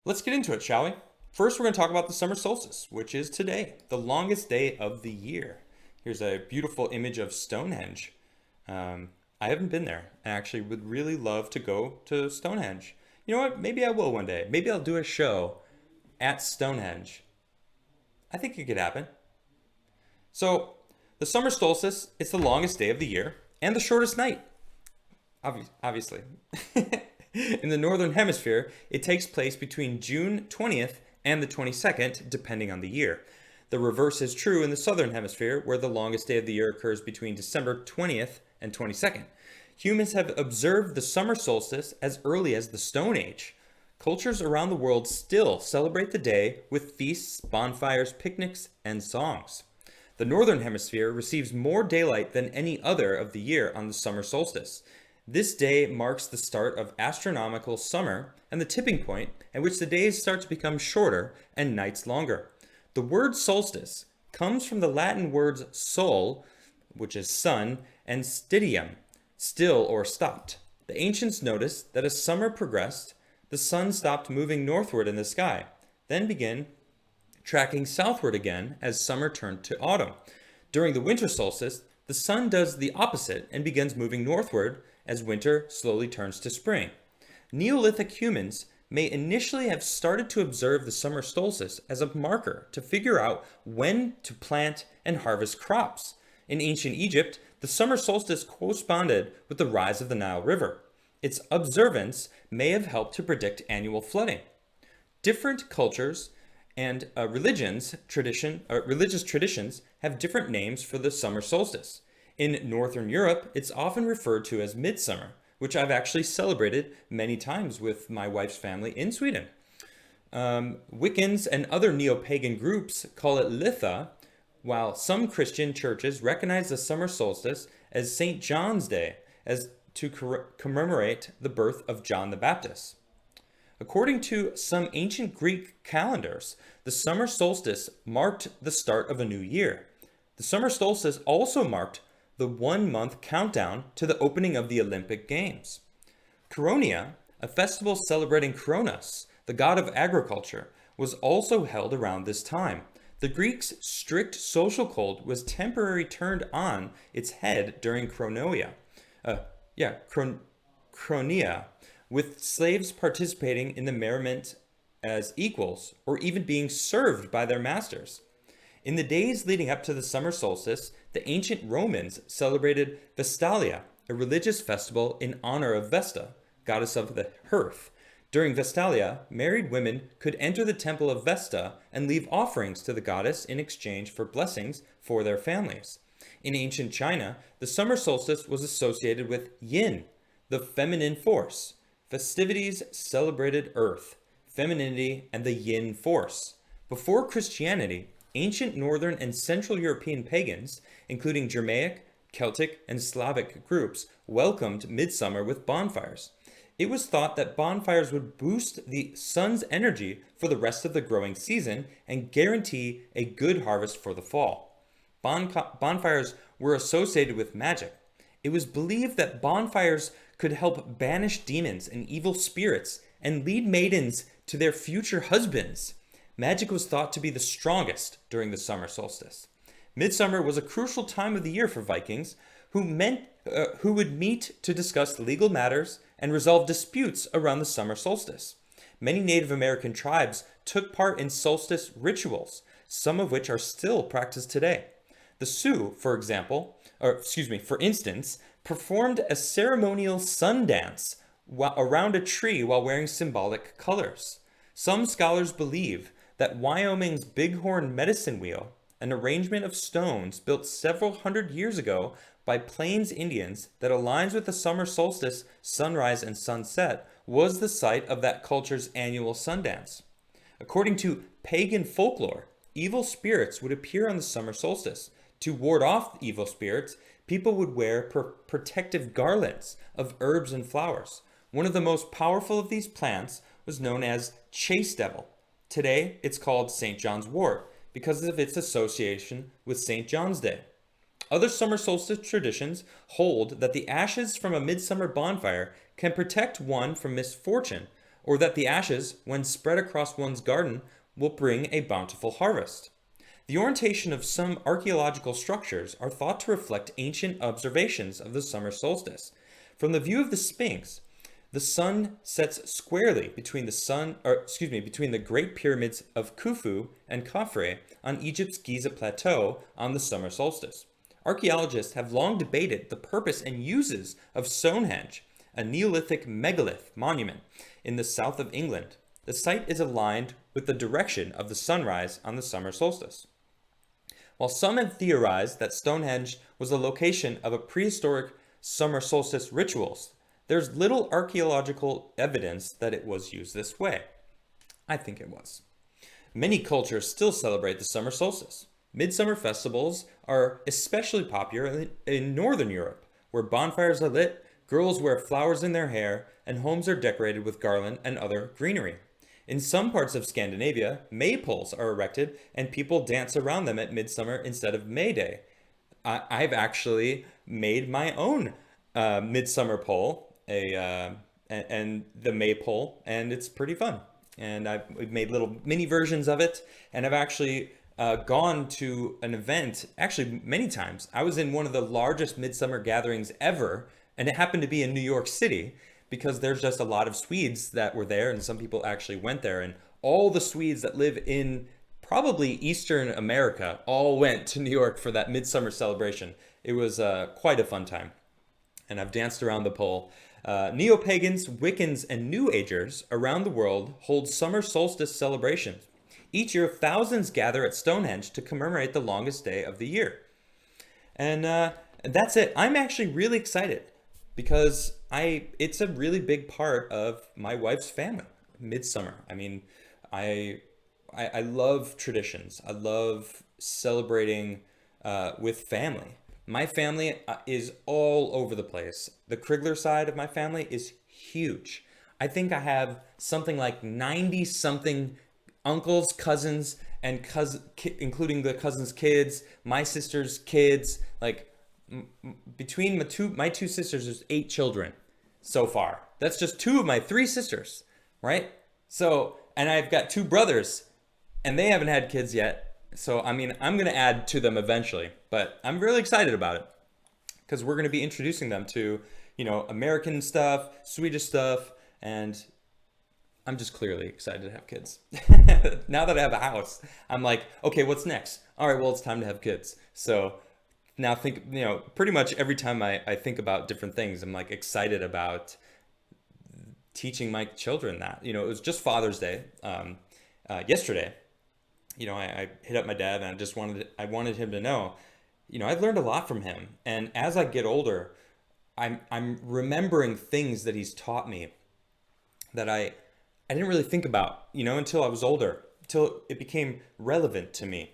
Let's get into it, shall we? First, we're going to talk about the summer solstice, which is today, the longest day of the year. Here's a beautiful image of Stonehenge. I haven't been there. I actually would really love to go to Stonehenge. You know what? Maybe I will one day. Maybe I'll do a show at Stonehenge. I think it could happen. So, the summer solstice, it's the longest day of the year and the shortest night. Obviously. In the northern hemisphere, it takes place between June 20th and the 22nd, depending on the year. The reverse is true in the southern hemisphere, where the longest day of the year occurs between December 20th and 22nd. Humans have observed the summer solstice as early as the Stone Age. Cultures around the world still celebrate the day with feasts, bonfires, picnics, and songs. The northern hemisphere receives more daylight than any other of the year on the summer solstice. This day marks the start of astronomical summer and the tipping point at which the days start to become shorter and nights longer. The word solstice comes from the Latin words sol, which is sun, and stidium, still or stopped. The ancients noticed that as summer progressed, the sun stopped moving northward in the sky, then began tracking southward again as summer turned to autumn. During the winter solstice, the sun does the opposite and begins moving northward as winter slowly turns to spring. Neolithic humans may initially have started to observe the summer solstice as a marker to figure out when to plant and harvest crops. In ancient Egypt, the summer solstice corresponded with the rise of the Nile River. Its observance may have helped to predict annual flooding. Different cultures and religious traditions have different names for the summer solstice. In Northern Europe, it's often referred to as midsummer, which I've actually celebrated many times with my wife's family in Sweden. Wiccans and other neo-pagan groups call it Litha, while some Christian churches recognize the summer solstice as St. John's Day, as to commemorate the birth of John the Baptist. According to some ancient Greek calendars, the summer solstice marked the start of a new year. The summer solstice also marked the 1-month countdown to the opening of the Olympic Games. Coronia, a festival celebrating Kronos, the god of agriculture, was also held around this time. The Greeks' strict social code was temporarily turned on its head during Cronia, with slaves participating in the merriment as equals, or even being served by their masters. In the days leading up to the summer solstice, the ancient Romans celebrated Vestalia, a religious festival in honor of Vesta, goddess of the hearth. During Vestalia, married women could enter the temple of Vesta and leave offerings to the goddess in exchange for blessings for their families. In ancient China, the summer solstice was associated with yin, the feminine force. Festivities celebrated earth, femininity, and the yin force. Before Christianity, ancient Northern and Central European pagans, including Germanic, Celtic, and Slavic groups, welcomed midsummer with bonfires. It was thought that bonfires would boost the sun's energy for the rest of the growing season and guarantee a good harvest for the fall. Bonfires were associated with magic. It was believed that bonfires could help banish demons and evil spirits and lead maidens to their future husbands. Magic was thought to be the strongest during the summer solstice. Midsummer was a crucial time of the year for Vikings, who would meet to discuss legal matters and resolve disputes around the summer solstice. Many Native American tribes took part in solstice rituals, some of which are still practiced today. The Sioux, for instance, performed a ceremonial sun dance around a tree while wearing symbolic colors. Some scholars believe that Wyoming's Bighorn medicine wheel, an arrangement of stones built several hundred years ago by Plains Indians that aligns with the summer solstice sunrise and sunset, was the site of that culture's annual Sundance. According to pagan folklore, evil spirits would appear on the summer solstice. To ward off evil spirits, people would wear protective garlands of herbs and flowers. One of the most powerful of these plants was known as chase devil. Today, it's called St. John's wort because of its association with St. John's Day. Other summer solstice traditions hold that the ashes from a midsummer bonfire can protect one from misfortune or that the ashes, when spread across one's garden, will bring a bountiful harvest. The orientation of some archaeological structures are thought to reflect ancient observations of the summer solstice. From the view of the Sphinx, the sun sets squarely between between the Great Pyramids of Khufu and Khafre on Egypt's Giza Plateau on the summer solstice. Archaeologists have long debated the purpose and uses of Stonehenge, a Neolithic megalith monument in the south of England. The site is aligned with the direction of the sunrise on the summer solstice. While some have theorized that Stonehenge was the location of a prehistoric summer solstice rituals, there's little archaeological evidence that it was used this way. I think it was. Many cultures still celebrate the summer solstice. Midsummer festivals are especially popular in Northern Europe, where bonfires are lit, girls wear flowers in their hair, and homes are decorated with garland and other greenery. In some parts of Scandinavia, maypoles are erected and people dance around them at midsummer instead of May Day. I've actually made my own midsummer pole, and the maypole, and it's pretty fun. And we've made little mini versions of it, and I've actually gone to an event, actually many times. I was in one of the largest midsummer gatherings ever, and it happened to be in New York City because there's just a lot of Swedes that were there, and some people actually went there, and all the Swedes that live in probably Eastern America all went to New York for that midsummer celebration. It was quite a fun time, and I've danced around the pole. Neo-pagans, Wiccans, and New Agers around the world hold summer solstice celebrations. Each year, thousands gather at Stonehenge to commemorate the longest day of the year. And that's it. I'm actually really excited because it's a really big part of my wife's family, midsummer. I mean, I love traditions. I love celebrating with family. My family is all over the place. The Krigler side of my family is huge. I think I have something like 90 something uncles, cousins, and including the cousins' kids, my sister's kids. Like between my two sisters, there's 8 children so far. That's just 2 of my 3 sisters, right? So, and I've got 2 brothers, and they haven't had kids yet. So, I mean, I'm going to add to them eventually, but I'm really excited about it because we're going to be introducing them to, American stuff, Swedish stuff, and I'm just clearly excited to have kids. Now that I have a house, I'm like, okay, what's next? All right, well, it's time to have kids. So now pretty much every time I think about different things, I'm like excited about teaching my children that. It was just Father's Day yesterday. I hit up my dad and I wanted him to know, I've learned a lot from him. And as I get older, I'm remembering things that he's taught me that I didn't really think about, until I was older, until it became relevant to me.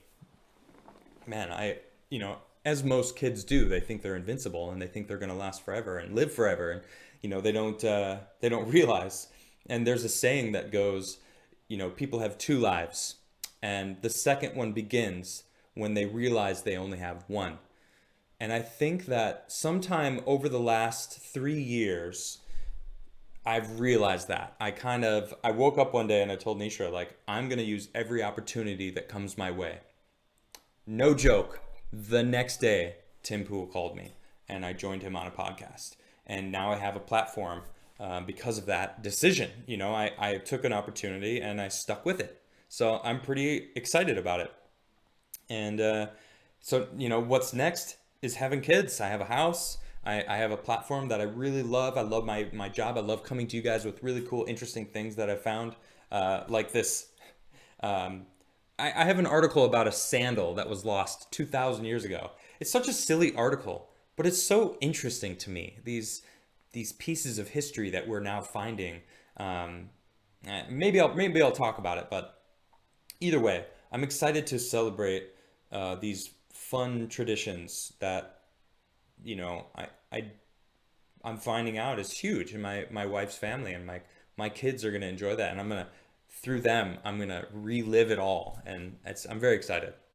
Man, as most kids do, they think they're invincible and they think they're going to last forever and live forever. And, they don't realize. And there's a saying that goes, people have 2 lives. And the second one begins when they realize they only have one. And I think that sometime over the last 3 years, I've realized that. I woke up one day and I told Nisha, like, I'm going to use every opportunity that comes my way. No joke. The next day, Tim Pool called me and I joined him on a podcast. And now I have a platform because of that decision. I took an opportunity and I stuck with it. So I'm pretty excited about it. And so, what's next is having kids. I have a house. I have a platform that I really love. I love my job. I love coming to you guys with really cool, interesting things that I found, like this. I have an article about a sandal that was lost 2,000 years ago. It's such a silly article, but it's so interesting to me. These pieces of history that we're now finding. Maybe I'll talk about it, but either way, I'm excited to celebrate these fun traditions that I'm finding out is huge in my wife's family, and my kids are going to enjoy that, and through them I'm gonna relive it all, and I'm very excited.